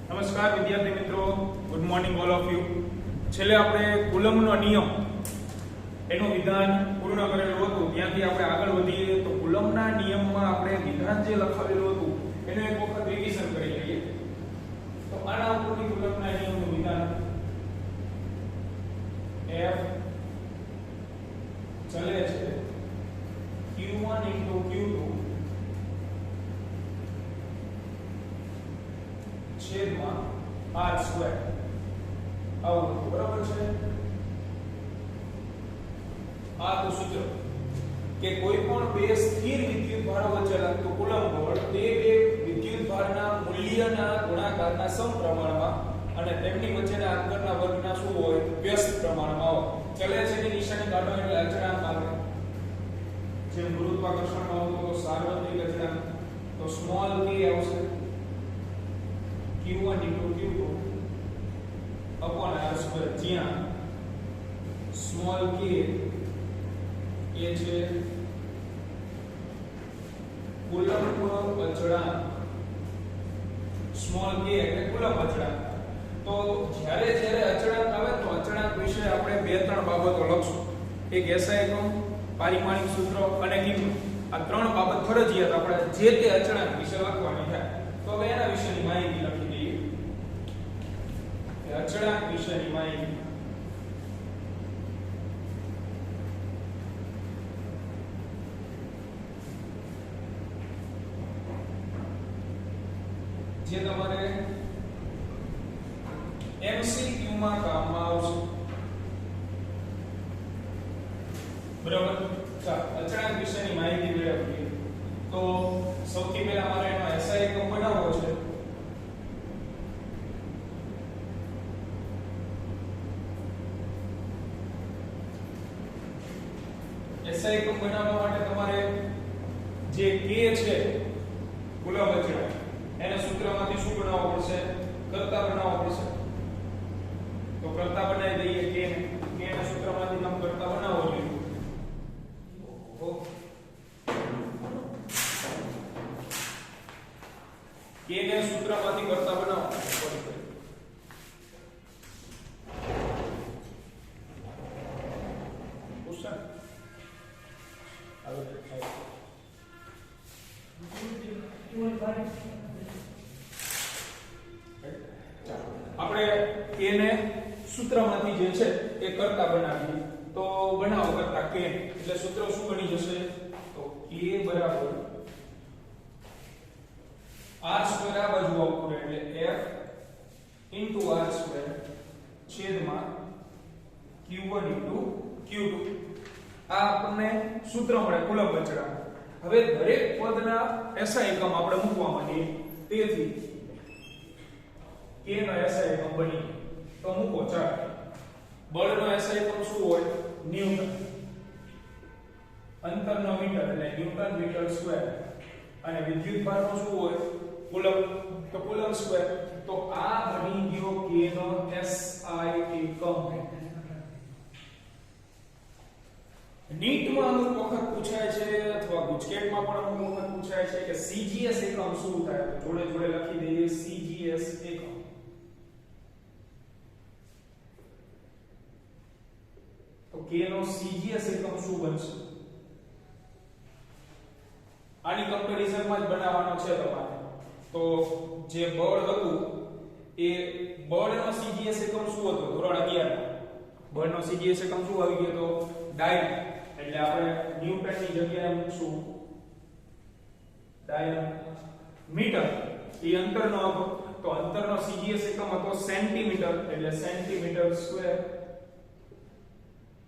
નમસ્કાર વિદ્યાર્થી મિત્રો, good morning all of you. છેલ્લે આપણે કુલમ્બનો નિયમ એનું વિધાન પૂર્ણ કરેલું હતું. ત્યાંથી આપણે આગળ વધીએ તો કુલમ્બના નિયમમાં આપણે વિધાન જે લખાવેલું હતું એનું એક વખત રિવિઝન કરી લઈએ. તો આના ઉપરથી કુલમ્બના નિયમનું વિધાન F ચલે છે Q1 Q2 છેદમાં r સ્ક્વેર આવું બરાબર છે. આ તો સૂત્ર કે કોઈ પણ બે સ્થિર વિદ્યુતભારો વચ્ચે લાગતું કુલમ્બ બળ તે બે વિદ્યુતભારના મૂલ્યના ગુણાકારના સમપ્રમાણમાં અને તેમની વચ્ચેના અંતરના વર્ગના શું હોય વ્યસ્ત પ્રમાણમાં હોય. ચલે છે કે નિશાની કાઢો એટલે અચળાંક આવે. જેમ ગુરુત્વાકર્ષણમાં આવતો તો સાર્વત્રિક અચળાંક તો સ્મોલ k આવશે Q1 Q2 upon r square, જ્યાં સ્મોલ k એ છે કુલમ્બ અચળાંક. સ્મોલ k એટલે કુલમ્બ અચળાંક. તો જ્યારે અચળાંક આવે તો અચળાંક વિશે આપણે બે ત્રણ બાબતો લખશું. એક SI એકમ, પારિમાણિક સૂત્ર અને કિંમત. આ ત્રણ બાબત ફરજિયાત આપણે જે તે અચળાંક વિશે લખવાની થાય. તો હવે એના વિશેની માહિતી લખી દઈએ. અચળાંક વિશેની માહિતી જે તમારે MCQ માં કામમાં આવશે. બરાબર. ચાલો અચળાંક વિશેની માહિતી મેળવીએ. તો સૌથી પહેલા મારે એનો SI એકમ બનાવવો છે. SI એકમ બનાવવા માટે તમારે જે k છે કુલમ્બ અચળાંક એને સૂત્રમાંથી શું બનાવવો પડશે? કર્તા બનાવવો પડશે. તો કર્તા બનાવી દઈએ k ને. k ના સૂત્રમાંથી તમે કર્તા બનાવો જોઈએ. k ને સૂત્રમાંથી કર્તા બનાવો. આપણે k ને સૂત્રમાંથી જે છે એ કર્તા બનાવીએ. તો બનાવો કર્તા k એટલે સૂત્ર શું બની જશે? તો k બરાબર r સ્ક્વેર આ બાજુ આવતું રહે એટલે f r સ્ક્વેર છેદમાં q1 q2. આ આપણને સૂત્ર મળે કુલમ્બ અચળાંક. હવે દરેક પદના SI એકમ આપણે મૂકવા માંડીએ. તેથી k નો SI એકમ બની તો મૂકો. ચાલો બળનો SI એકમ શું હોય? ન્યૂટન. અંતરનો મીટર એટલે ન્યૂટન મીટર સ્ક્વેર. અને વિદ્યુતભારનો શું હોય? કુલમ્બ. તો કુલમ્બ સ્ક્વેર. તો આ બની ગયો k નો SI એકમ. નીટમાં અમુક વખત પૂછાય છે અથવા ગુજકેટમાં પણ અમુક વખત પૂછાય છે કે CGS એકમ શું થાય? તો જોડે જોડે લખી દઈએ CGS એકમ. તો k નો CGS એકમ શું બનશે? આની કમ્પેરિઝનમાં જ બનાવવાનો છે તમારે. તો જે બળ હતું એ બળનો CGS એકમ શું હતો? ધોરણ 11 બળનો CGS એકમ શું આવી ગયો? તો ડાયન. એટલે આપણે ન્યૂટનની જગ્યાએ મૂકશું ડાયન. મીટર એ અંતરનો હતો તો અંતરનો CGS એકમ હતો સેન્ટીમીટર એટલે સેન્ટીમીટર સ્ક્વેર.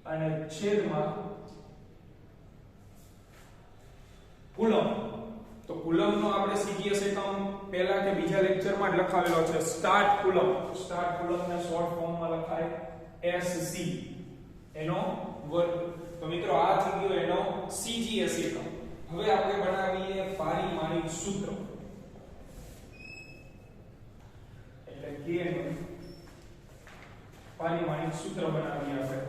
અને છેદમાં કુલમ્બ. તો કુલમ્બનો આપણે CGS એકમ પહેલા કે બીજા લેક્ચરમાં જ લખાવેલો છે. Start coulomb. સ્ટાર્ટ કુલમ્બને શોર્ટ ફોર્મમાં લખાય SC એનો વર્ગ. તો મિત્રો આ થઈ ગયો એનો CGS એકમ. હવે આપણે બનાવીએ પારિમાણિક સૂત્ર. એટલે k નું પારિમાણિક સૂત્ર બનાવીએ આપણે.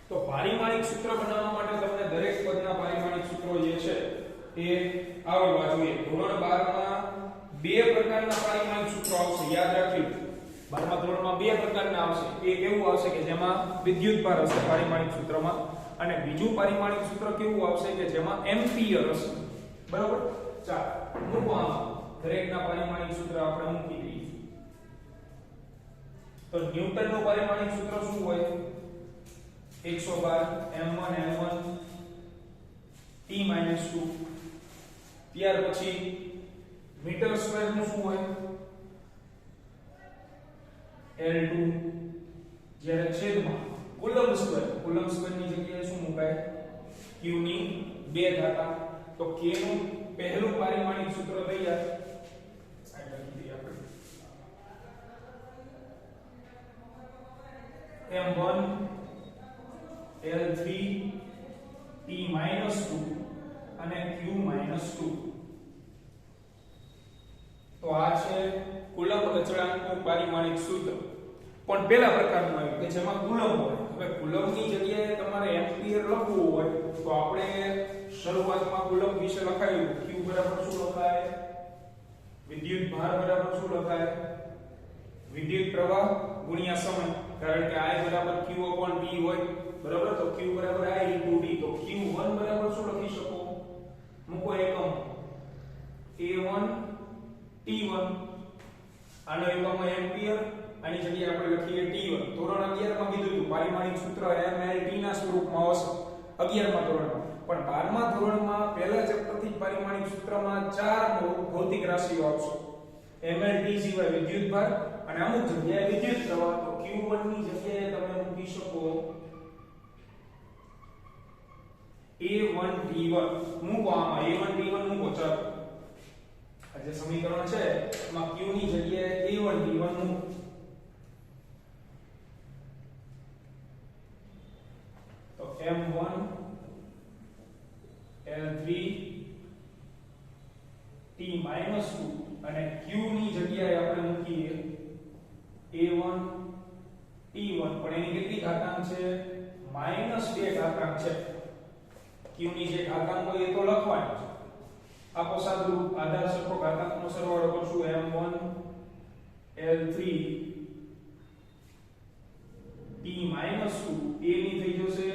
તો પારિમાણિક સૂત્ર બનાવવા માટે તમને દરેક પદના પારિમાણિક સૂત્રો જે છે એ આવડવા જોઈએ. ધોરણ 12 માં બે પ્રકારના પારિમાણિક સૂત્રો 12મા ધોરણમાં બે પ્રકારના આવશે. એક એવું આવશે કે જેમાં વિદ્યુતભાર હશે પારિમાણિક સૂત્રમાં, અને બીજું પારિમાણિક સૂત્ર કેવું આવશે કે જેમાં એમ્પિયર હશે. બરાબર? ચાલો મૂકો આમાં દરેકના પારિમાણિક સૂત્ર આપણે મૂકી દઈએ. તો ન્યૂટનનું પારિમાણિક સૂત્ર શું હોય? 112 m1 t-2. ત્યાર પછી મીટર સ્ક્વેર નું શું હોય? L2. જ્યારે છેદમાં કુલમ્બ સ્ક્વેર ની જગ્યાએ શું મુકાય? q ની 2 ઘાત. તો k નું પહેલું પારિમાણિક સૂત્ર તૈયાર. સાઈડ લખી દઈએ આપણે. m1 L3 t-2 અને q-2. તો આ છે કુલમ્બ અચળાંકનું પારિમાણિક સૂત્ર. પણ પહેલા પ્રકારનું આવ્યું કે જેમાં કુલમ્બ હોય. હવે કુલમ્બની જગ્યાએ તમારે એમ્પિયર લખવું હોય તો આપણે શરૂઆતમાં કુલમ્બ વિશે લખાયું. q બરાબર શું લખાય? વિદ્યુત ભાર બરાબર શું લખાય? વિદ્યુત પ્રવાહ ગુણ્યા સમય. કારણ કે I બરાબર q/d હોય. બરાબર? તો q બરાબર I * d. તો q1 બરાબર શું લખી શકો? મૂકો એકમ a1 t1. આનો એકમ એમ્પિયર, આની જગ્યાએ આપણે લખીએ t1. ધોરણ 11 માં કીધું હતું પારિમાણિક સૂત્ર mLt ના સ્વરૂપમાં આવશે 11મા ધોરણમાં. પણ 12મા ધોરણમાં પહેલા ચેપ્ટર થી પારિમાણિક સૂત્રમાં 4 ભૌતિક રાશિઓ આવશે. mLt સિવાય વિદ્યુતભાર અને અમુક જગ્યાએ વિદ્યુત પ્રવાહ. તો q1 ની જગ્યાએ તમે મૂકી શકો a1t1. મૂકો આમાં a1t1 મૂકો. ચાલો આ જે સમીકરણ છે એમાં q ની જગ્યાએ a1t1 મૂકો. તો m1 L3 t-2 અને q ની જગ્યાએ આપણે મૂકીએ a1 t1. પણ એની કેટલી ઘાતાંક છે? -2 ઘાતાંક છે. q ની જે ઘાતાંક હોય એ તો લખવાનો છે. આપો સાદુરૂપ. આધાર સરખો ઘાતાંકનો સરવાળો કરશું. m1 L3 t-2 a ની થઈ જશે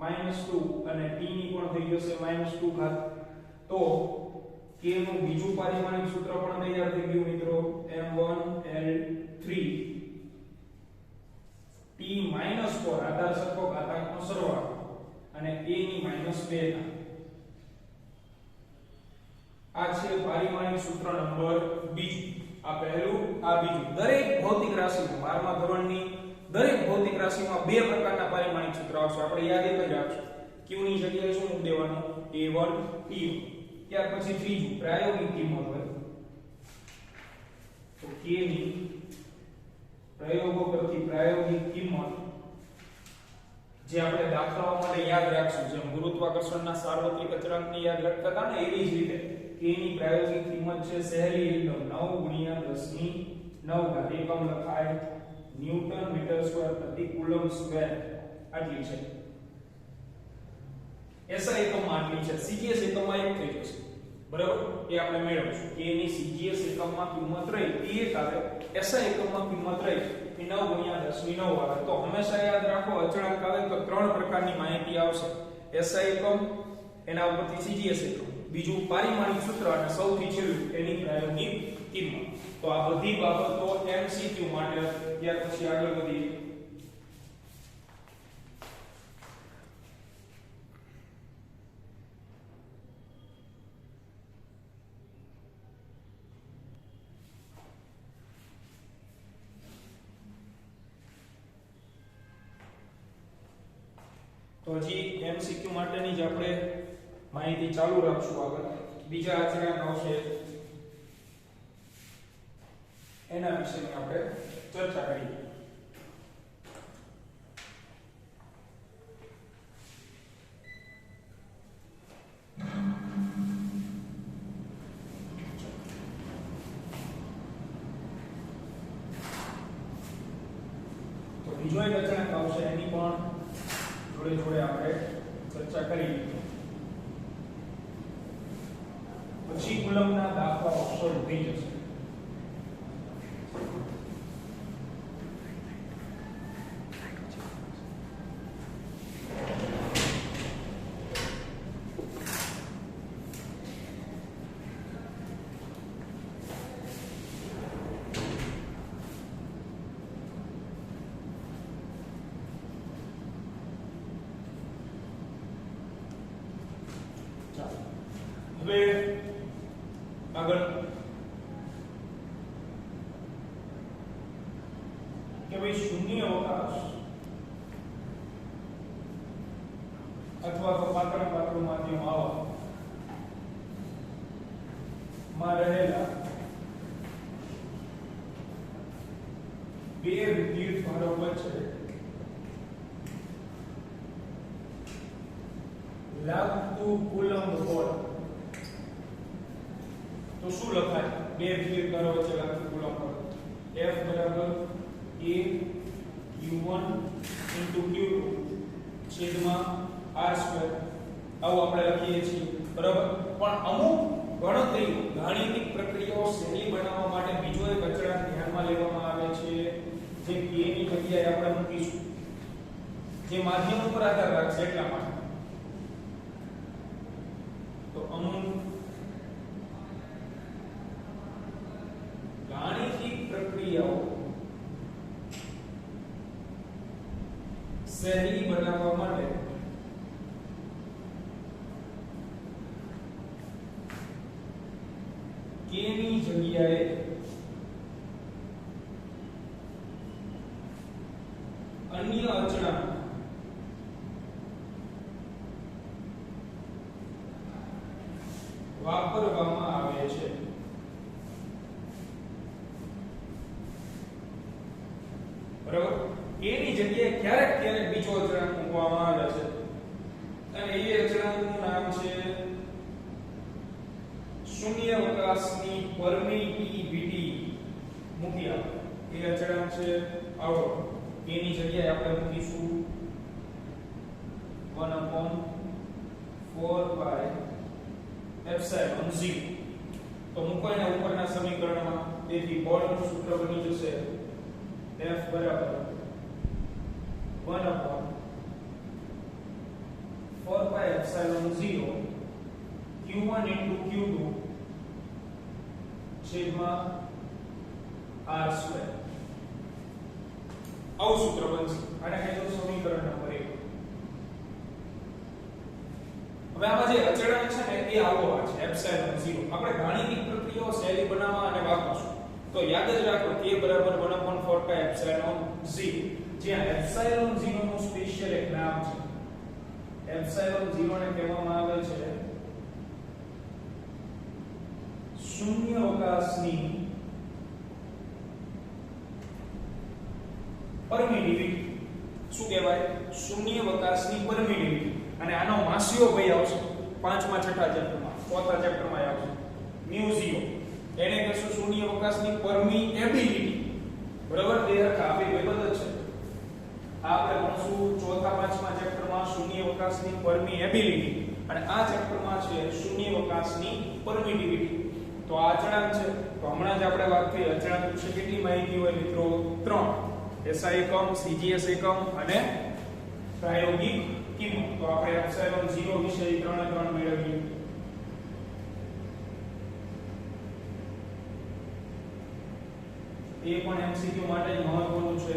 -2 અને t ની પણ થઈ જશે -2 ઘાત. તો k નું બીજું પારિમાણિક સૂત્ર પણ તૈયાર થઈ ગયું મિત્રો. m1 L3 t-4 આધાર સરખો ઘાતાંકનો સરવાળો અને a ની -2 ઘાત. આ છે પારિમાણિક સૂત્ર નંબર બીજું. આ પહેલું, આ બીજું. દરેક ભૌતિક રાશિમાં 12મા ધોરણની દરેક ભૌતિક રાશિમાં બે પ્રકારના પારિમાણિક સૂત્ર આવશે. આપણે યાદ એક જ રાખશું. q ની જગ્યાએ શું મૂકી દેવાનું? a1 t1. ત્યાર પછી ત્રીજું પ્રાયોગિક કિંમત હોય. તો k ની પ્રયોગો પરથી પ્રાયોગિક કિંમત જે આપણે દાખલાઓ માટે યાદ રાખશું. જેમ ગુરુત્વાકર્ષણના સાર્વત્રિક અચળાંકને યાદ રાખતા હતા ને એવી જ રીતે k ની પ્રાયોગિક કિંમત છે સહેલી એકદમ 9 × 10⁹ એકમ લખાય ન્યૂટન મીટર સ્ક્વેર પ્રતિ કુલમ્બ સ્ક્વેર. આટલી છે. SI એકમમાં આટલી છે. CGS એકમમાં એક થઈ જશે. બરાબર? એ આપણે મેળવીશું. k ની CGS એકમમાં કિંમત રહી એ એક આવે. SI એકમમાં કિંમત રહી એ 9 × 10⁹ આવે. તો હંમેશા યાદ રાખો અચળાંક આવે તો ત્રણ પ્રકારની માહિતી આવશે. SI એકમ, એના ઉપરથી CGS એકમ, બીજું પારિમાણિક સૂત્ર અને સૌથી છેલ્લું એની પ્રાયોગિક કિંમત. તો આ બધી બાબતો MCQ માટે. ત્યાર પછી આગળ વધીએ. તો હજી MCQ માટેની જ આપણે માહિતી ચાલુ રાખશું. આગળ બીજા અચળાંક આવશે એના વિશેની આપણે ચર્ચા કરીએ. તો બીજો એક અચળાંક આવશે એની પણ જોડે જોડે આપણે ચર્ચા કરી. પછી કુલમ્બના દાખલાઓ શરૂ થઈ જશે. કે ભાઈ શૂન્ય અવકાશ અથવા તો પાતળું માધ્યમ આવા માં રહેલા બે વિદ્યુત ભારો વચ્ચે લાગતું કુલંબ બળ તો શું લખાય? બે વિદ્યુત ભારો વચ્ચે લાગતું કુલંબ બળ F બરાબર A Q1 Q2 છેદમાં R2 આવું આપણે લખીએ છીએ, બરાબર. પણ અમુક ગણતરીઓ ગાણિતિક પ્રક્રિયાઓ સહેલી બનાવવા માટે બીજો એક અચળાંક ધ્યાનમાં લેવામાં આવે છે, જે k ની જગ્યાએ આપણે મૂકીશું, જે માધ્યમ ઉપર આધાર રાખશે એટલા માટે. તો અમુક ગાણિતિક પ્રક્રિયાઓ સહેલી બનાવવા માટે k ની જગ્યાએ અન્ય અચળાંક વાપરવામાં આવે છે. બરાબર. k ની જગ્યાએ ક્યારેક બીજો અચળાંક મૂકવામાં આવે છે અને એ અચળાંકનું નામ છે શૂન્ય અવકાશની પરમિટિવિટી. મૂકી આપો એ અચળાંક છે આવો. k ની જગ્યાએ આપણે મૂકીશું 1/4 પાઈ એપ્સિલોન 0. તો મૂકો એને ઉપરના સમીકરણમાં. તેથી બળનું સૂત્ર બની જશે F બરાબર 1/4 પાઈ એપ્સિલોન 0 Q1 Q2 છેદમાં R2. આવું સૂત્ર બનશે. આને કહીશું સમીકરણ નંબર 1. હવે આમાં જે અચળાંક છે ને એ આવો છે એપ્સિલોન 0. આપણે ગાણિતિક પ્રક્રિયાઓ સહેલી બનાવવા અને વાપરશું. તો યાદ જ રાખો k બરાબર 1/4 પાઈ એપ્સિલોન 0. જ્યાં એપ્સિલોન 0 નું સ્પેશિયલ એક નામ છે. એપ્સિલોન 0 ને કહેવામાં આવે છે શૂન્ય અવકાશની પરમિટિવિટી. શું કહેવાય? શૂન્ય અવકાશની પરમિટિવિટી. અને આનો માસ્યો ભાઈ આવશે 5મા 6ઠા ચેપ્ટરમાં, 4થા ચેપ્ટરમાં આવશે μ0. એને કહેશું શૂન્ય અવકાશની પરમિએબિલિટી. બરાબર. બે હરખા આપે વેબદ જ છે. આપણે ભણશું 4થા 5મા ચેપ્ટરમાં શૂન્ય અવકાશની પરમિએબિલિટી અને આ ચેપ્ટરમાં છે શૂન્ય અવકાશની પરમિટિવિટી. તો આ અચળાંક છે. તો હમણાં જ આપણે વાત કરી અચળાંક વિશે કેટલી માહિતી હોય મિત્રો? 3. SI એકમ, CGS એકમ અને પ્રાયોગિક કિંમત. તો આપણે એપ્સિલોન 0 વિશે 3 મેળવીએ. એ પણ MCQ માટે જ મહત્વનું છે.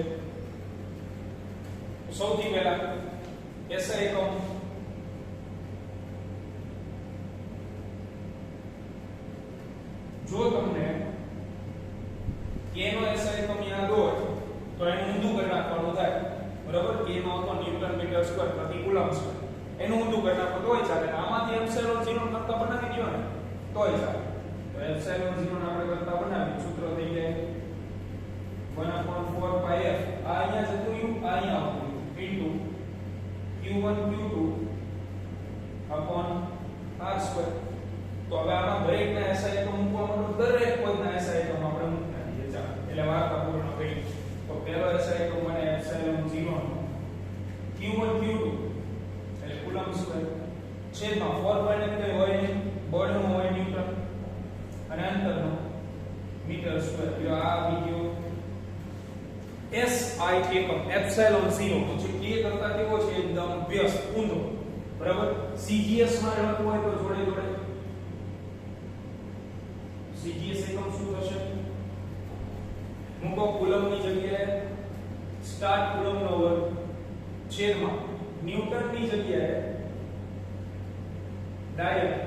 સૌથી પહેલા SI એકમ જો તમને k નો SI એકમ યાદ હોય તો એનું ઊંધું કરી નાખવાનું થાય. બરાબર. k નો હતો ન્યૂટન મીટર સ્ક્વેર પ્રતિ કુલમ્બ સ્ક્વેર. એનું ઊંધું કરી નાખો તોય ચાલે. આમાંથી એપ્સિલોન 0 કરતા બનાવી દો ને તોય ચાલે. તો એપ્સિલોન 0 ને આપણે કરતા બનાવી સૂત્ર થઈ જાય 1/4 પાઈ f. આ અહીંયા જતું રહ્યું, આ અહીંયા આવતું into q1 q2 upon r2. તો હવે આમાં દરેકના SI એકમ મૂકવા માટે દરેક પદના SI એકમ આપણે મૂકી નાખીએ. ચાલો એટલે વાર્તા પૂર્ણ કરી. તો પહેલો SI એકમ મને એપ્સિલોન 0 q1 q2 એટલે કુલમ્બ સ્ક્વેર છેદમાં 4 પાઈ ને કઈ હોય નહીં, બળનું હોય ન્યૂટન અને અંતરનું મીટર સ્ક્વેર. જો આ વિડિયો SI એકમ એપ્સિલોન 0 તો જે k કરતા કેવો છે એકદમ વ્યસ્ત ઊંધો. બરાબર. CGS માં લખવું હોય તો જોડે જોડે CGS એકમ શું થશે? મૂકો કુલમ્બ ની જગ્યાએ સ્ટાર્ટ કુલમ્બ નો વર્ગ છેદમાં ન્યૂટન ની જગ્યાએ ડાયરેક્ટ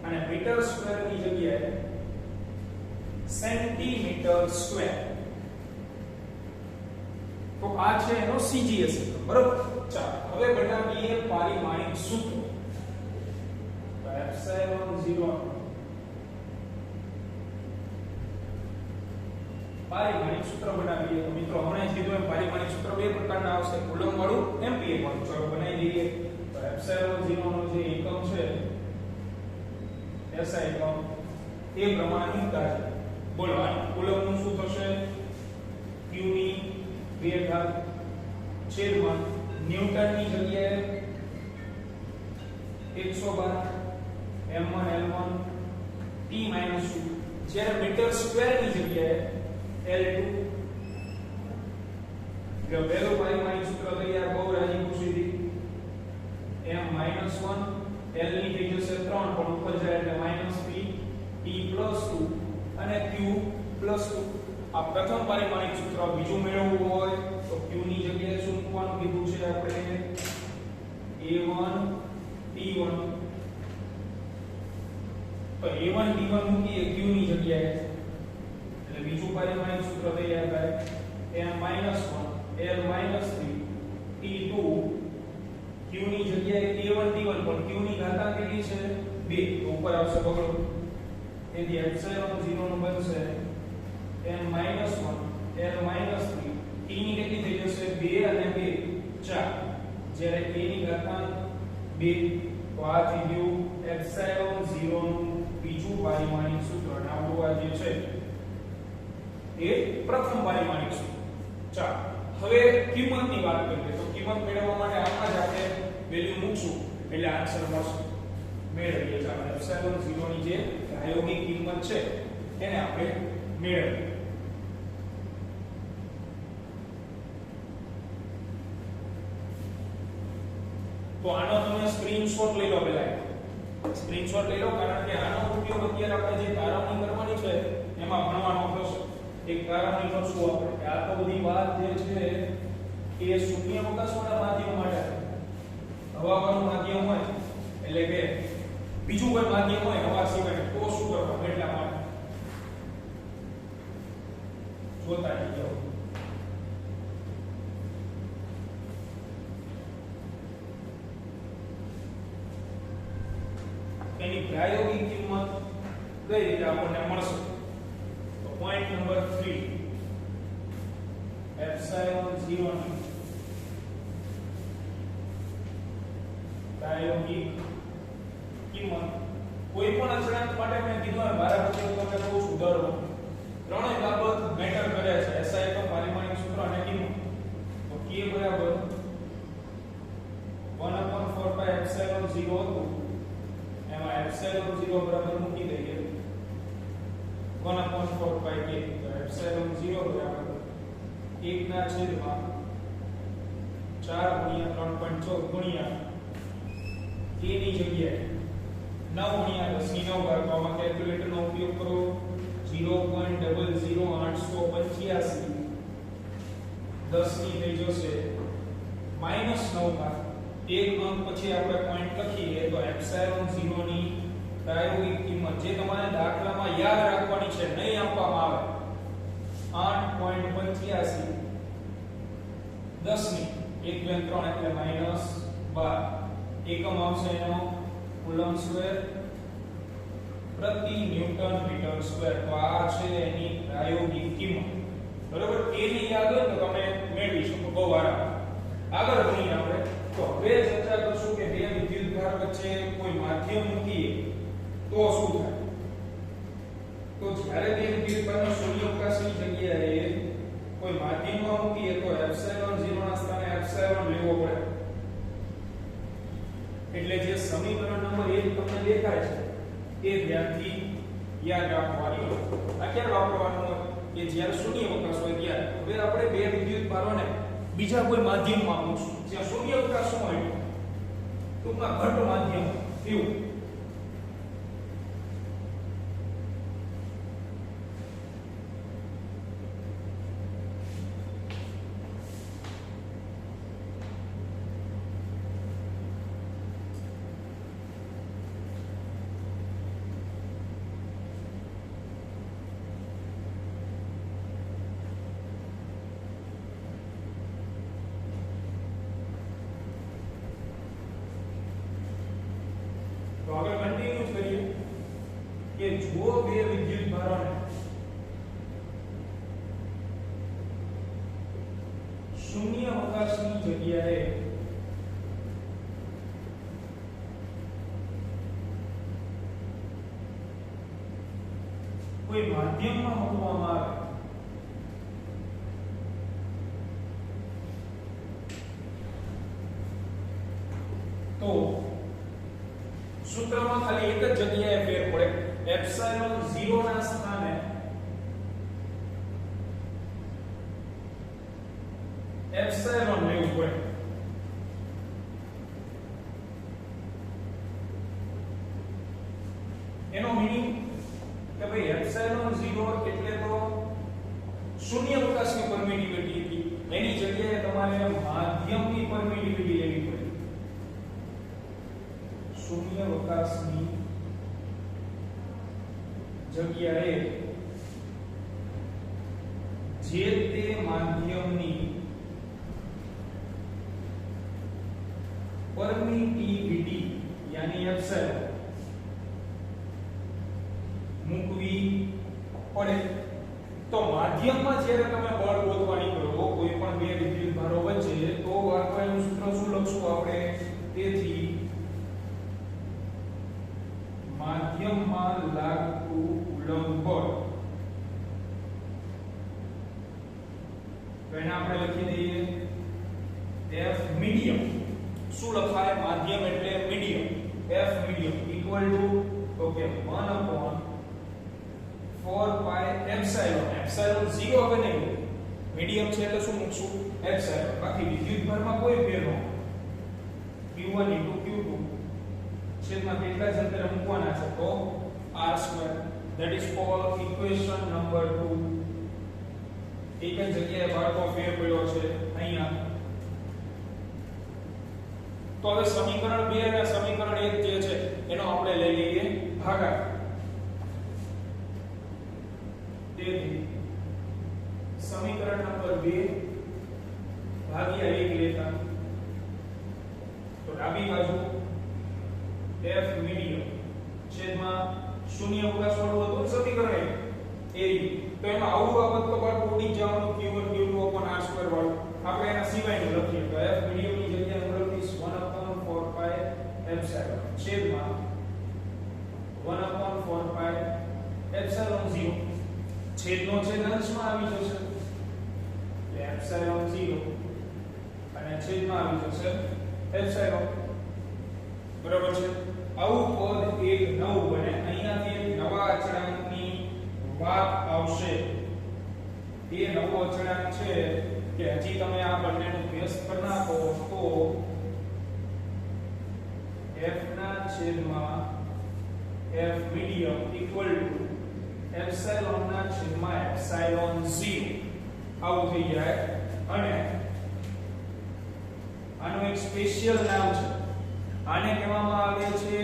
અને મીટર સ્ક્વેર ની જગ્યાએ સેન્ટીમીટર સ્ક્વેર. તો આ છે એનો CGS એકમ બરોબર. ચાલો હવે બનાવીએ પારિમાણિક સૂત્ર. તો એપ્સિલોન 0 પારિમાણિક સૂત્ર બનાવીએ. તો મિત્રો હમણાં જ કીધું એમ પારિમાણિક સૂત્ર બે પ્રકારના આવશે, કુલમ વાળું, એમપીએ વાળું. ચાલો બનાવી દઈએ. તો એપ્સિલોન 0 નો જે એકમ છે એસઆઈ એકમ એ પ્રમાણે મૂકતા છે. બોલો આ કુલમ નું શું થશે? q ની 2 ઘાત છેદમાં ન્યૂટન ની જગ્યાએ 112 m1 l1 t - 2 જ્યારે મીટર સ્ક્વેર ની જગ્યાએ l2 જો પહેલું પારિમાણિક સૂત્ર તૈયાર બહુ રાજી ખુશીથી m - 1 l ની થઈ જશે 3 પણ ઉપર જાય એટલે -3 t + 2 અને q + 2. આ પ્રથમ પારિમાણિક સૂત્ર. બીજું મેળવવું હોય તો q ની જગ્યાએ શું મૂકવાનું કીધું છે આપણે? a1 t1. તો a1 t1 મૂકીએ q ની જગ્યાએ એટલે બીજું પારિમાણિક સૂત્ર તૈયાર થાય m - 1 l - 3 t2. q ની જગ્યાએ a1 t1 પણ q ની ઘાતાંક કેટલી છે? 2. તો ઉપર આવશે બગડો. તેથી એપ્સિલોન 0 નું બનશે m - 1 l - 3 t ની કેટલી થઈ જશે? 2 અને 2 4. જ્યારે a ની ઘાતાંક 2. તો આ થઈ ગયું એપ્સિલોન 0 નું બીજું પારિમાણિક સૂત્ર. અને આપણું આ જે છે એ પ્રથમ પારિમાણિક સૂત્ર. ચાલો હવે કિંમતની વાત કરીએ. તો કિંમત મેળવવા માટે આમાં જ આપણે વેલ્યુ મૂકશું એટલે આન્સર મળશે. મેળવીએ. ચાલો એપ્સિલોન 0 ની જે પ્રાયોગિક કિંમત છે એને આપણે મેળવીએ. તો આનો તમે સ્ક્રીનશોટ લઈ લો. પહેલા સ્ક્રીનશોટ લઈ લો, કારણ કે આનો ઉપયોગ અત્યારે આપણે જે તારવણી કરવાની છે એમાં ભણવાનો થશે. એક તારવણી કરશું આપણે કે આ તો બધી વાત જે છે એ શૂન્યાવકાશવાળા માધ્યમ માટે. હવાવાળું માધ્યમ હોય એટલે કે બીજું કોઈ માધ્યમ હોય હવા સિવાય તો શું કરવાનું એટલા માટે જોતા રહીજો. એની પ્રાયોગિક કિંમત કઈ રીતે આપણને મળશે? તો પોઈન્ટ નંબર 3 એપ્સિલોન 0 ની પ્રાયોગિક કિંમત. કોઈ પણ અચળાંક માટે મેં કીધું ને બારા વચ્ચે તમને બહુ સુધારો ત્રણેય બાબત મેટર કરે છે. એસઆઈ એકમ, પારિમાણિક સૂત્ર અને કિંમત. તો k બરાબર 1/4 એપ્સિલોન 0 હતું. એમાં એપ્સિલોન 0 બરાબર મૂકી દઈએ 1/4 k. તો એપ્સિલોન 0 બરાબર 1/4 ગુણ્યા k ની જગ્યાએ 9 ગુણ્યા 10 ની 9 ઘાત. આમાં કેલ્ક્યુલેટરનો ઉપયોગ કરો. 0.00885 10 ની થઈ જશે -9 ઘાત. એક અંક પછી આપણે પોઈન્ટ લખીએ તો એપ્સિલોન 0 ની પ્રાયોગિક કિંમત જે તમારે દાખલામાં યાદ રાખવાની છે, નહીં આપવામાં આવે, 8.85 10 ની 1 2 3 એટલે -12. એકમ આવશે એનો કુલમ સ્ક્વેર પ્રતિ ન્યૂટન મીટર સ્ક્વેર. તો આ છે એની પ્રાયોગિક કિંમત. બરોબર. એની યાદ હોય તો તમે મેળવી શકો બહુ આરામ. આગળ વધીએ આપણે. તો હવે ચર્ચા કરશું કે બે વિદ્યુતભાર વચ્ચે કોઈ માધ્યમ મૂકીએ તો શું થાય. તો જ્યારે બે વિદ્યુતભારનો શૂન્યાવકાશની જગ્યાએ કોઈ માધ્યમમાં મૂકીએ તો એપ્સિલોન 0 ના સ્થાને એપ્સિલોન લેવો પડે. એટલે જે સમીકરણ નંબર 1 તમને દેખાય છે એ ધ્યાનથી યાદ રાખવાની. આ ક્યારે વાપરવાનું હોય? કે જ્યારે શૂન્યાવકાશ હોય ત્યારે. હવે આપણે બે વિદ્યુતભારોને બીજા કોઈ માધ્યમમાં મૂકશું જ્યાં શૂન્યાવકાશ હોય, ટૂંકમાં ઘટ માધ્યમ એવું. શૂન્યાવકાશની જગ્યાએ કોઈ માધ્યમમાં મૂકવામાં આવે તો સૂત્રમાં ખાલી એક જ જગ્યાએ ફેર પડે એપ્સિલોન 0 ના સ્થાને એપ્સિલોન લેવું પડે એનો મીનિંગ કે ભાઈ એપ્સિલોન 0 એટલે તો શૂન્યાવકાશની પરમિટિવિટી હતી એની જગ્યાએ તમારે માધ્યમની પરમિટિવિટી લેવી પડે શૂન્યાવકાશની જગ્યાએ જે તે માધ્યમની પરમિટિવિટી यानी એપ્સિલોન મૂકવી પડે તો માધ્યમમાં જ્યારે તમે બળ ગોતવાની કરો કોઈ પણ બે વિદ્યુત ભારો વચ્ચે તો વારપાઈનું સૂત્ર શું લખશું આપણે તેથી માધ્યમમાં લાગતું ઉલંબ બળ તો એને આપણે લખી દઈએ F મીડિયમ શું લખાય માધ્યમ એટલે medium F medium equal to તો કે 1/4 પાઈ એપ્સિલોન એપ્સિલોન 0 હવે નહીં મીડિયમ છે એટલે શું મૂકશું એપ્સિલોન બાકી વિદ્યુત ભારમાં કોઈ ફેર ન q1 q2 છેદમાં કેટલા જ અંતરે મૂકવાના છે તો r2 that is called equation number 2 એક જ જગ્યાએ બાળકો ફેર પડ્યો છે અહીંયા તો હવે સમીકરણ 2 અને સમીકરણ 1 જે છે એનો આપણે લઈ લઈએ ભાગાકાર તેથી સમીકરણ નંબર 2 ભાગ્યા 1 લેતા તો ડાબી બાજુ F મીડિયમ છેદમાં શૂન્યાવકાશ વાળું હતું સમીકરણ 1 એ તો એમાં આવું બાબત તો બાદ ઉડી જવાનું q1 q2 r2 વાળું આપણે એના સિવાયનું લખીએ તો F મીડિયમ ની જગ્યાએ હું લખીશ 1/4 પાઈ એપ્સિલોન છેદમાં 1/4 પાઈ એપ્સિલોન 0 છેદનો છેદ અંશમાં આવી જશે એટલે એપ્સિલોન 0 અને છેદમાં આવી જશે એપ્સિલોન બરાબર છે આવું પદ એક નવું બને અહીંયાથી એક નવા અચળાંકની વાત આવશે એ નવો અચળાંક છે કે હજી તમે આ બંનેનું વ્યસ્ત કરી નાખો તો f ના છેદમાં f medium equal to epsilon ના છેદમાં એપ્સિલોન 0 આવું થઈ જાય અને આનું એક સ્પેશિયલ નામ છે આને કહેવામાં આવે છે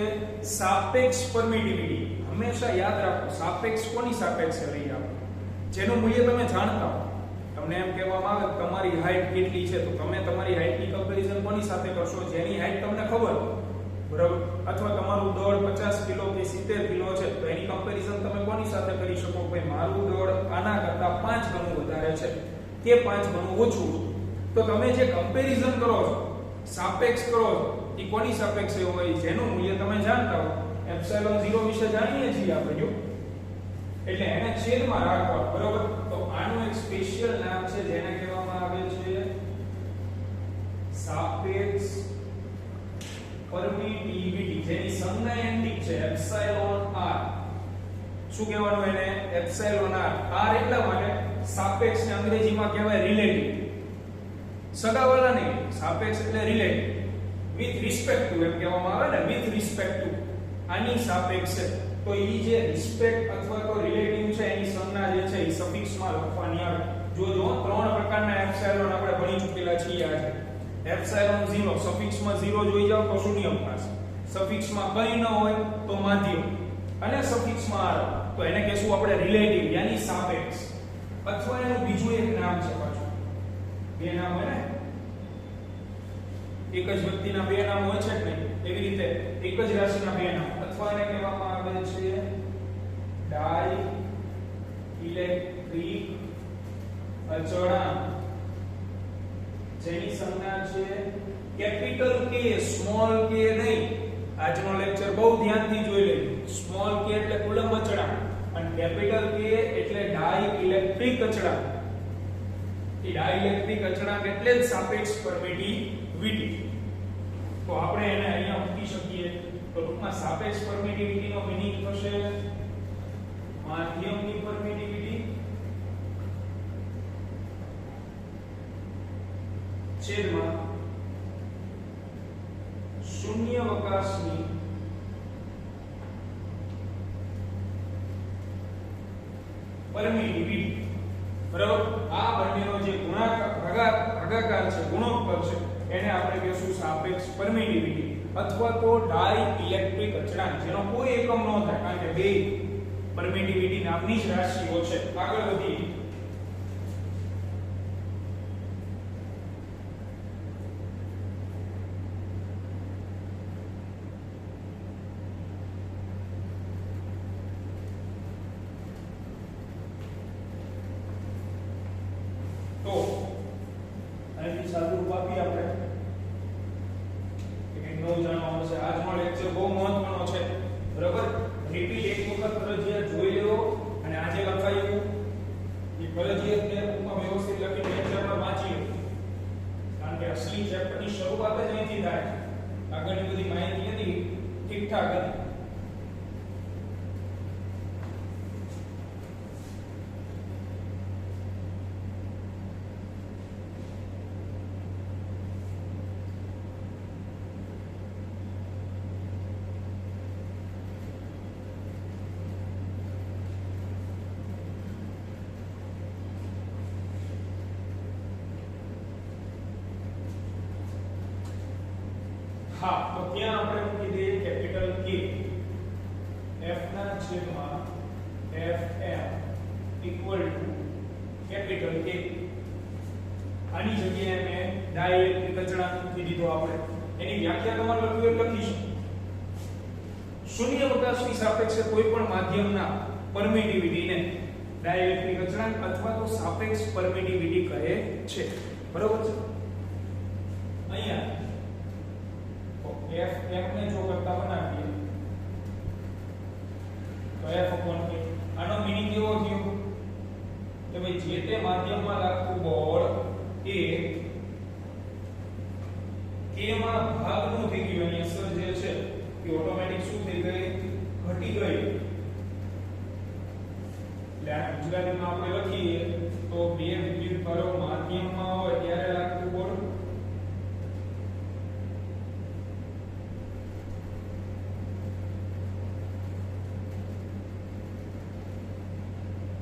સાપેક્ષ પરમિટિવિટી હંમેશા યાદ રાખો સાપેક્ષ કોની સાપેક્ષે લઈ આવો જેનું મૂલ્ય તમે જાણતા હો તમને એમ કહેવામાં આવે કે તમારી હાઈટ કેટલી છે તો તમે તમારી હાઈટની કમ્પેરીઝન કોની સાથે કરશો જેની હાઈટ તમને ખબર બરાબર અથવા તમારું દળ 50 કિલો કે 70 કિલો છે તો એની કમ્પેરીઝન તમે કોની સાથે કરી શકો ભાઈ મારું દળ આના કરતા 5 ગણું વધારે છે કે 5 ગણું ઓછું તો તમે જે કમ્પેરીઝન કરો છો સાપેક્ષ કરો છો એ કોની સાપેક્ષે હોય જેનું મૂલ્ય તમે જાણતા હો એપ્સિલોન 0 વિશે જાણીએ છીએ આપણે જો એટલે એને છેદમાં રાખવા બરોબર તો આનું એક સ્પેશિયલ નામ છે જેને કહેવામાં આવે છે સાપેક્ષ પરમિટિવિટી જેની સંજ્ઞા એન્ટિક છે એપ્સિલોન r શું કહેવાનું એને એપ્સિલોન r એટલા માટે સાપેક્ષને અંગ્રેજીમાં કહેવાય રિલેટિવ સગાવાળા નહીં સાપેક્ષ એટલે રિલેટિવ with respect to એમ કહેવામાં આવે ને with respect to આની સાપેક્ષે તો ઈ જે રિસ્પેક્ટ અથવા તો રિલેટિવ છે એની સંજ્ઞા જે છે એ સફિક્સમાં લખવાની આવે જો ત્રણ પ્રકારના એપ્સિલોન આપણે ભણી ચૂકેલા છીએ આજે એપ્સિલોન 0 સફિક્સમાં 0 જોઈ જાવ તો શૂન્યાવકાશ સફિક્સમાં કંઈ ન હોય તો માધ્યમ અને સફિક્સમાં r તો એને કહેશું આપણે રિલેટિવ યાની સાપેક્ષ અથવા એનું બીજું એક નામ છે પાછું બે નામ હોય ને એક જ વ્યક્તિના બે નામ હોય છે કે નહીં એવી રીતે એક જ રાશિના બે નામ અથવા એને કહેવામાં આવે છે ડાઈ ઇલેક્ટ્રિક અચળાંક જેની સંજ્ઞા છે કેપિટલ કે, સ્મોલ કે નહીં. આજનો લેક્ચર બહુ ધ્યાનથી જોઈ લેજો. સ્મોલ કે એટલે કુલંબ અચળાંક અને કેપિટલ કે એટલે ડાઇલેક્ટ્રિક અચળાંક. એ ડાઇલેક્ટ્રિક અચળાંક એટલે જ સાપેક્ષ પરમિટિવિટી. તો આપણે એને અહીંયા મૂકી શકીએ. તો ટૂંકમાં સાપેક્ષ પરમિટિવિટી નો મીનિંગ થશે માધ્યમની પરમિટિવિટી છેદમાં શૂન્યાવકાશની પરમિટિવિટી. બરાબર. આ બંનેનો જે ભાગાકાર છે, ગુણોત્તર છે, એને આપણે કહીશું સાપેક્ષ પરમિટિવિટી અથવા તો ડાઇલેક્ટ્રિક અચળાંક, જેનો કોઈ એકમ ન થાય કારણ કે બે પરમિટિવિટી નામની જ રાશિઓ છે. આગળ વધીએ. તો અહીંથી સાદું રૂપ આપીએ આપણે કે નવું જાણવા મળશે. આજનો લેક્ચર બહુ મહત્વનો છે. બરાબર. રિપીટ એક વખત ફરજિયાત જોઈ લેવો અને આજે લખાયું એ ફરજિયાત ને બુકમાં વ્યવસ્થિત લખીને લેક્ચરમાં વાંચી લો. કારણ કે અસલી ચેપ્ટરની શરૂઆત જ અહીંથી થાય. આગળની બધી માહિતી હતી ઠીકઠાક હતી. હા, તો ત્યાં આપણે મૂકી દઈએ કેપિટલ K F ના છેદમાં Fm equal to capital K. આની જગ્યાએ મેં ડાઇલેક્ટ્રિક અચળાંક મૂકી દીધો. આપણે એની વ્યાખ્યા તમારે લખવી હોય લખીશું. શૂન્યાવકાશની સાપેક્ષે કોઈ પણ માધ્યમના પરમિટિવિટીને ડાઇલેક્ટ્રિક અચળાંક અથવા તો સાપેક્ષ પરમિટિવિટી કહે છે. બરોબર છે. અહીંયા F ને જો કરતા બનાવીએ તો F upon K. આનો મીનિંગ કેવો થયો કે ભાઈ જે તે માધ્યમમાં લાગતું બળ એ K માં ભાગનું થઈ ગયું. એની અસર જે છે એ ઓટોમેટિક શું થઈ ગઈ? ઘટી ગઈ. એટલે આ ગુજરાતીમાં આપણે લખીએ તો બે વિદ્યુતભારો માધ્યમમાં હોય ત્યારે લાગતું બળ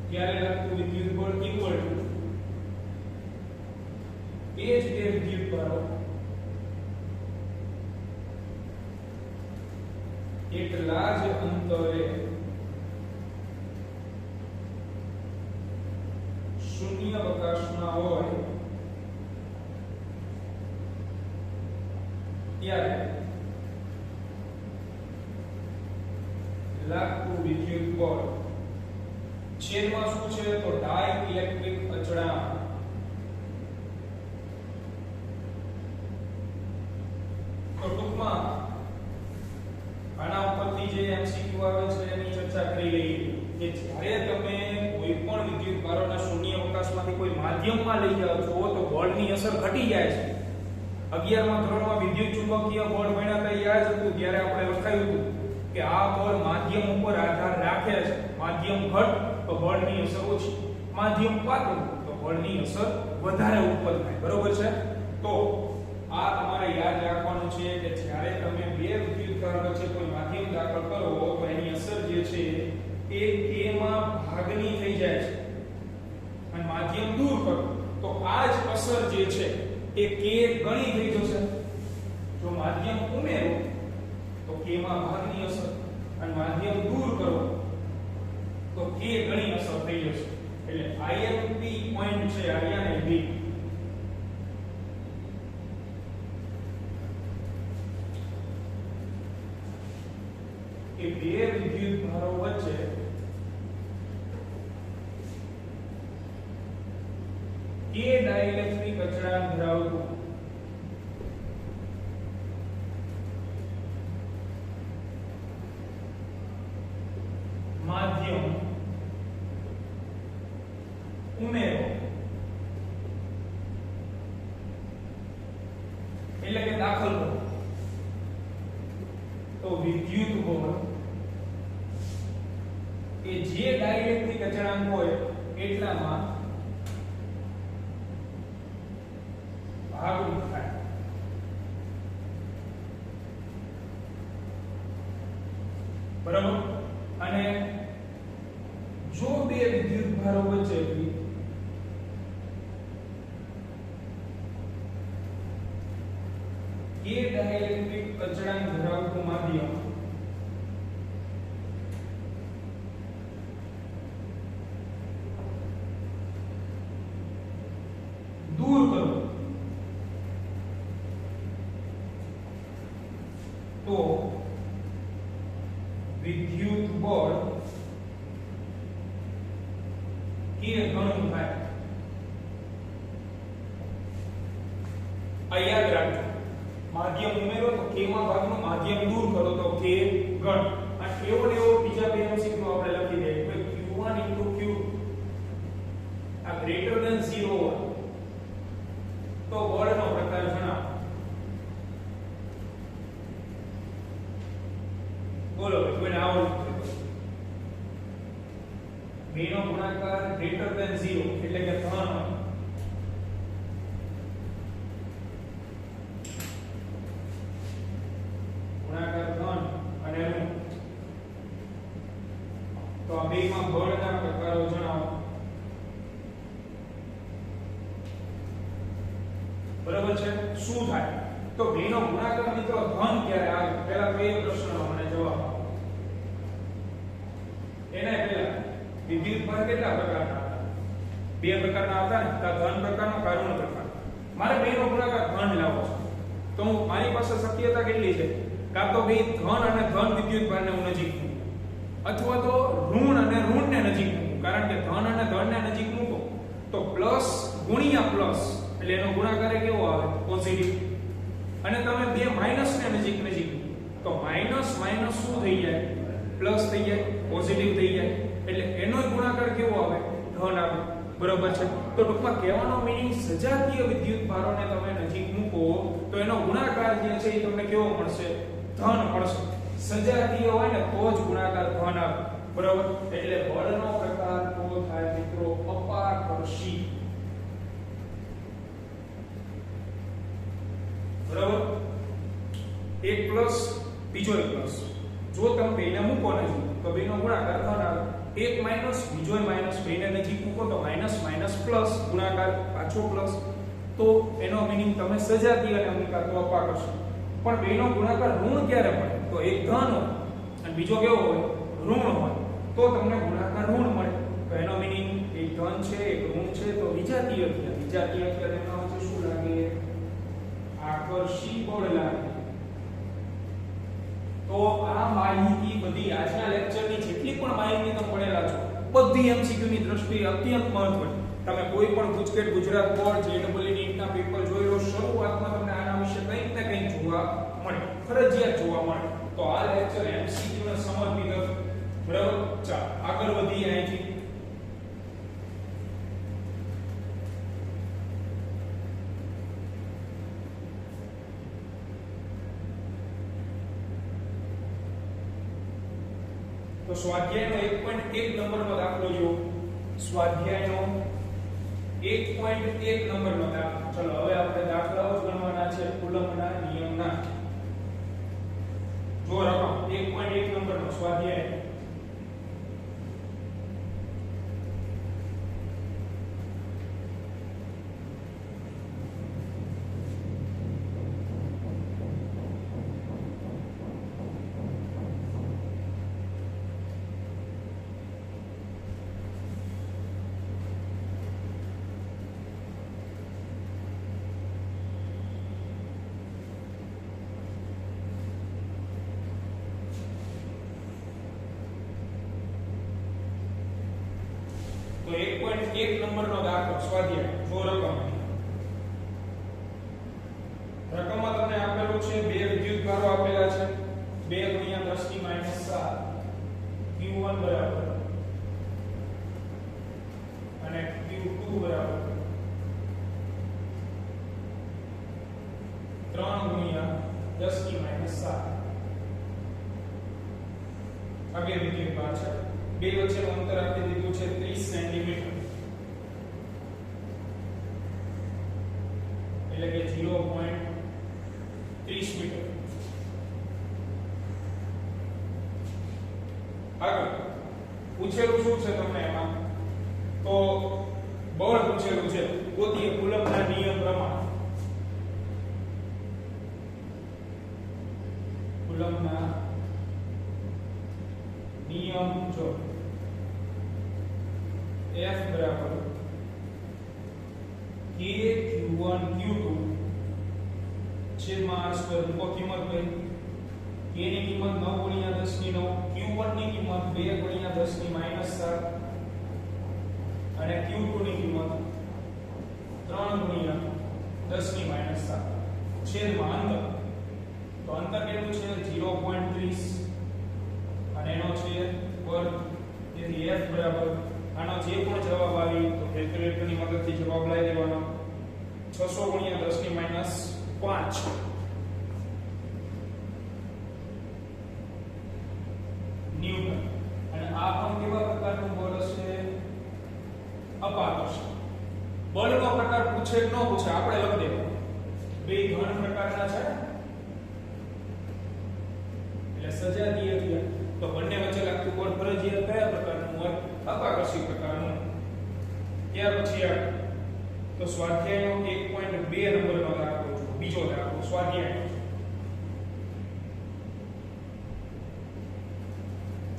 ત્યારે લાગતું વિદ્યુત બળ ઇક્વલ ટુ એ જ બે વિદ્યુતભારો એટલા જ અંતરે શૂન્યાવકાશમાં હોય ત્યારે લાગતું વિદ્યુત બળ છેદમાં શું છે તો ડાઇલેક્ટ્રિક અચળાંક. તો ટૂંકમાં આના ઉપરથી જે MCQ આવે છે એની ચર્ચા કરી લઈએ કે જ્યારે તમે કોઈ પણ વિદ્યુતભારોના શૂન્યાવકાશમાંથી કોઈ માધ્યમમાં લઈ જાઓ છો તો બળની અસર ઘટી જાય છે. 11મા ધોરણમાં વિદ્યુત ચુંબકીય બળ ભણ્યા હતા યાદ હતું ત્યારે આપણે લખાયું હતું કે આ બળ માધ્યમ ઉપર આધાર રાખે છે. માધ્યમ ઘટ તો બળની અસર ઓછી, માધ્યમ પાતળું તો બળની અસર વધારે ઉત્પન્ન થાય. બરોબર છે. તો આ તમારે યાદ રાખવાનું છે કે જ્યારે તમે બે વિદ્યુતભાર વચ્ચે કોઈ માધ્યમ દાખલ કરો તો એની અસર જે છે એ K માં ભાગની થઈ જાય છે અને માધ્યમ દૂર કરો તો આ જ અસર જે છે એ K ગણી થઈ જશે. જો માધ્યમ ઉમેરો તો K માં ભાગની અસર અને માધ્યમ દૂર કરો તો K ગણી અસર થઈ જશે. એટલે IMP પોઈન્ટ છે અહીંયા ને B એ બે વિદ્યુતભારો વચ્ચે K કે ડાઇલેક્ટ્રિક અચળાંક ધરાવતું માધ્યમ ઉમેરો એટલે કે દાખલ કરો તો વિદ્યુત બળ એ જે ડાઇલેક્ટ્રિક અચળાંક હોય એટલામાં ભાગરૂપ થાય. બરાબર. અને જો બે વિદ્યુત ભારો વચ્ચે કે ડાઇલેક્ટ્રિક અચળાંક ધરાવતું માધ્યમ દૂર કરો તો વિદ્યુત બળ કે ગણું થાય. આ યાદ રાખજો, માધ્યમ ઉમેરો તો k માં ભાગનું, માધ્યમ દૂર કરો તો k ગણ. આ એવો ને એવો બીજા બે એમસીક્યુ આપણે લખી દઈએ કે q1 q આ ગ્રેટર ધેન 0 હોય તો બળનો પ્રકાર જણાવો. બોલો કોઈને આવડતું બે નો ગુણાકાર ગ્રેટર ધેન 0 એટલે કે ધન હોય. ગુણાકાર ધન અને ઋણ તો આ બેમાં બળના પ્રકારો જણાવો. બરાબર છે. શું થાય તો બે નો ગુણાકાર મિત્રો ધન ક્યારે આવે પહેલા તો એ પ્રશ્નનો મને જવાબ આપો. એના પહેલા વિદ્યુત ભાર કેટલા પ્રકારના હતા? બે પ્રકારના હતા ને, કા ધન પ્રકારનો કા ઋણ પ્રકાર. મારે બે નો ગુણાકાર ધન લાવવો છે તો મારી પાસે શક્યતા કેટલી છે? કા તો બે ધન અને ધન વિદ્યુત ભારને હું નજીક મૂકું અથવા તો ઋણ અને ઋણને નજીક મૂકું. કારણ કે ધન અને ધનને નજીક મૂકો તો પ્લસ ગુણ્યા પ્લસ એટલે એનો ગુણાકાર કેવો આવે? પોઝિટિવ. અને તમે બે માઈનસ ને નજીક તો માઈનસ માઈનસ શું થઈ જાય? પ્લસ થઈ જાય, પોઝિટિવ થઈ જાય. એટલે એનો ગુણાકાર કેવો આવે? ધન આવે. બરોબર છે. તો ટૂંકમાં કહેવાનો મીનિંગ સજાતીય વિદ્યુત ભારોને તમે નજીક મૂકો તો એનો ગુણાકાર જે છે એ તમને કેવો મળશે? ધન મળશે. સજાતીય હોય ને તો જ ગુણાકાર ધન આવે. બરોબર. એટલે બળનો પ્રકાર તો થાય મિત્રો અપાકર્ષી. બરાબર. એક પ્લસ બીજો એક પ્લસ. જો તમે બેને મૂકો નજીક તો બેનો ગુણાકાર ધન આવે. એક માઈનસ બીજો માઈનસ, બેને નજીક મૂકો તો માઈનસ માઈનસ પ્લસ ગુણાકાર પાછો પ્લસ. તો એનો મીનિંગ તમે સજાતીયને મૂકા તો અપાકર્ષી. પણ બેનો ગુણાકાર ઋણ ક્યારે મળે? તો એક ધન હોય અને બીજો કેવો હોય? ઋણ હોય. તો તમને ગુણાકાર ઋણ મળે. તો એનો મીનિંગ એક ધન છે એક ઋણ છે તો વિજાતીય થયા. વિજાતીય થયા એના વચ્ચે શું લાગે? આકર્ષી બળ લાગે. તો આ માહિતી બધી આજના લેક્ચરની જેટલી પણ માહિતી તમે ભણેલા છો બધી એમસીક્યુ ની દ્રષ્ટિએ અત્યંત મહત્વની. તમે કોઈ પણ ગુજકેટ ગુજરાત બોર્ડ જેડબલઈ નીટના પેપર જોઈ લો, શરૂઆતમાં તમને આના વિશે કંઈક ને કંઈક જોવા મળે, ફરજિયાત જોવા મળે. તો આ લેક્ચર એમસીક્યુ ને સમર્પિત હતો. બરાબર. ચાલો આગળ વધીએ અહીંથી. તો સ્વાધ્યાયનો 1.1 નંબરનો દાખલો જો. સ્વાધ્યાયનો 1.1 નંબરનો દાખલો. ચલો હવે આપણે દાખલાઓ ગણવાના છે કુલમ્બના નિયમના. જો રકમ 1.1 નંબરનો સ્વાધ્યાય. 1 નંબરનો દાખલો સ્વાધ્યાય જો રકમમાં તમને આપેલું છે બે વિદ્યુતભારો આપેલા છે 2 × 10⁻7 Q1 બરાબર અને Q2 બરાબર 3 × 10⁻7 આ બે વિદ્યુતભાર છે બે વચ્ચેનું અંતર આપી દીધું છે 30 સેન્ટીમીટર એટલે કે 0.30 મીટર આગળ પૂછેલું શું છે તમને એમાં તો બળ પૂછેલું છે ગોતીએ કુલમ્બના નિયમ પ્રમાણે કુલમ્બના નિયમ જો F બરાબર K Q1 Q2 છેદમાં r સ્ક્વેર મૂકો કિંમત કઈ K ની કિંમત 9 × 10⁹ Q1 ની કિંમત 2 × 10⁻7 અને Q2 ની કિંમત 3 × 10⁻7 છેદમાં અંતર તો અંતર કેટલું છે 0.30 અને એનો છે વર્ગ તેથી F બરાબર આનો જે પણ જવાબ આવી તો કેલ્ક્યુલેટરની મદદથી જવાબ લઈ લેવાનો 600 × 10⁻5 ન્યૂટન અને આ પણ કેવા પ્રકારનું બળ છે અપાકર્ષણ બળનો પ્રકાર પૂછે કે ન પૂછે આપણે લખી દેવાનું બે ઘન પ્રકારના છે એટલે સજાતીય ક્રિયા તો બંને વચ્ચે લાગતું બળ ફરજિયાત કયા પ્રકારનું હોય અપાકર્ષી પ્રકારનું ત્યાર પછી તો સ્વાધ્યાયનો 1.2 નંબરનો દાખલો છે બીજો દાખલો સ્વાધ્યાય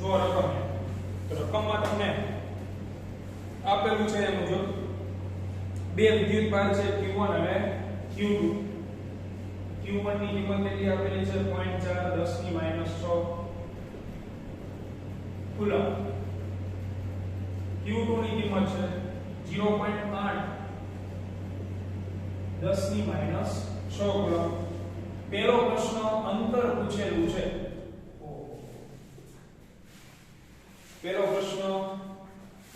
જો રકમ તો રકમમાં તમને આપેલું છે એ મુજબ બે વિદ્યુતભાર છે Q1 અને Q2 Q1 ની કિંમત કેટલી આપેલી છે 0.4 10⁻6 કુલમ Q2 ની કિંમત છે 0.8 10⁻6 કુલમ પહેલો પ્રશ્ન અંતર પૂછેલું છે પહેલો પ્રશ્ન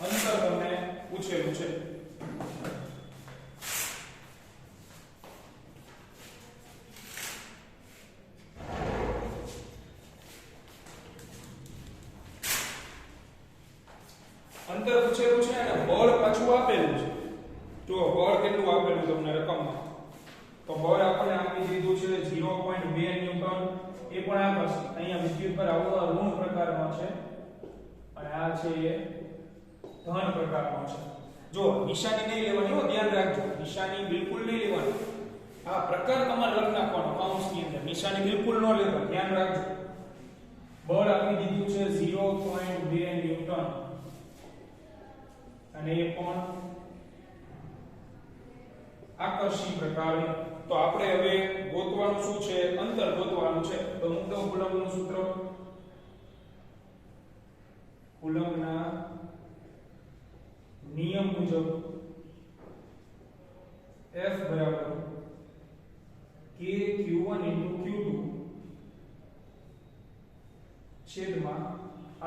અંતર તમને પૂછેલું છે અંતર પૂછેલું છે અને બળ પાછું આપેલું છે જો બળ કેટલું આપેલું તમને રકમમાં તો બળ આપણને આપી દીધું છે 0.2 ન્યૂટન એ પણ આકર્ષી અહીંયા વિદ્યુત પર આવો ઋણ પ્રકારનો છે અને આ છે એ ધન પ્રકારનો છે જો નિશાની નહીં લેવાની હો ધ્યાન રાખજો નિશાની બિલકુલ નહીં લેવાની આ પ્રકાર તમારે લખ નાખવાનો કૌંસની અંદર નિશાની બિલકુલ ન લેવાની ધ્યાન રાખજો બળ આપી દીધું છે 0.2 ન્યૂટન અને એ પણ આકર્ષી પ્રકારનું તો આપણે હવે ગોતવાનું શું છે અંતર ગોતવાનું છે તો મુદ્દો કુલમ્બનું સૂત્ર કુલમ્બના નિયમ મુજબ F બરાબર K Q1 * Q2 છેદમાં r².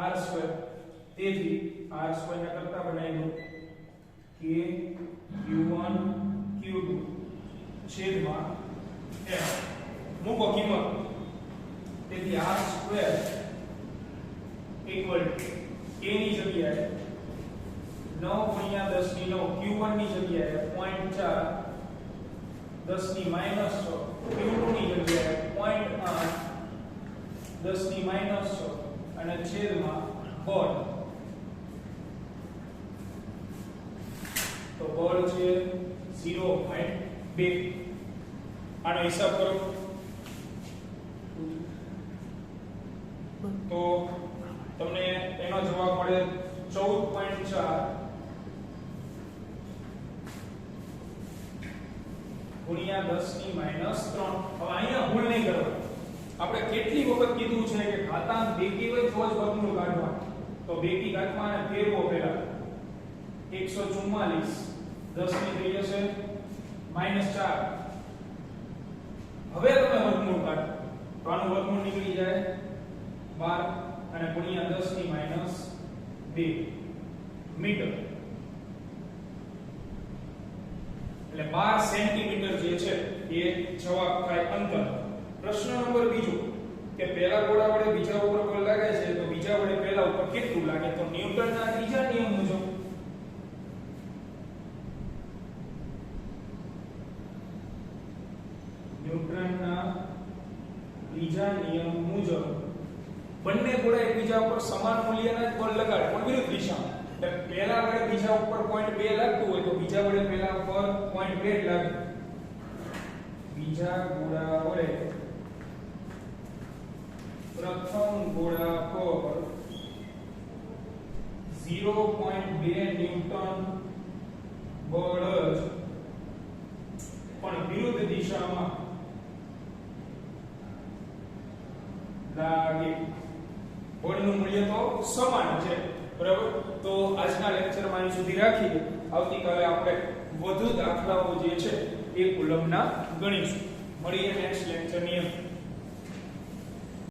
તેથી r² ને કરતા બનાવી દો K Q1 Q2 છેદમાં F મૂકો કિંમત તેથી r² = K ની જગ્યાએ 9 × 10⁹ Q1 ની જગ્યાએ 0.4 10⁻6 Q2 ની જગ્યાએ 0.8 10⁻6 અને છેદમાં બળ તો બળ છે 0.2 આનો હિસાબ કરો તો તમને એનો જવાબ મળે 14.4 ગુણ્યા 10⁻3 હવે અહીંયા ભૂલ નહીં કરવાની આપણે કેટલી વખત કીધું છે કે ઘાતાંક બેકી હોય તો જ વર્ગમૂળ કાઢવા તો બેકી ઘાતમાં અને ફેરવો પહેલા 144 10 ની થઈ જશે -4. હવે તમે વર્ગમૂળ કાઢો તો આનું વર્ગમૂળ નીકળી જાય 12 અને ગુણ્યા 10 ની -2 મીટર એટલે 12 સેન્ટીમીટર જે છે એ જવાબ થાય અંતર. પ્રશ્ન નંબર બીજો કે પહેલા ગોળા વડે બીજા ઉપર બળ લાગે છે તો બીજા વડે પહેલા ઉપર કેટલું લાગે? તો ન્યૂટનના ત્રીજા નિયમ મુજબ બંને ગોળા એકબીજા ઉપર સમાન મૂલ્યના જ બળ લગાડે પણ વિરુદ્ધ દિશામાં. એટલે પહેલા વડે બીજા ઉપર 0.2 લાગતું હોય તો બીજા વડે પહેલા ઉપર 0.2 લાગે. બીજા ગોળા વડે પ્રથમ ગોળા પર 0.2 ન્યૂટન બળ જ પણ વિરુદ્ધ દિશામાં લાગે. બળનું મૂલ્ય તો સમાન છે બરાબર. તો આજના લેક્ચરમાં અહીં સુધી રાખીએ. આવતીકાલે આપણે વધુ દાખલાઓ જે છે એ કુલમના ગણીશું. મળીએ નેક્સ્ટ લેક્ચરની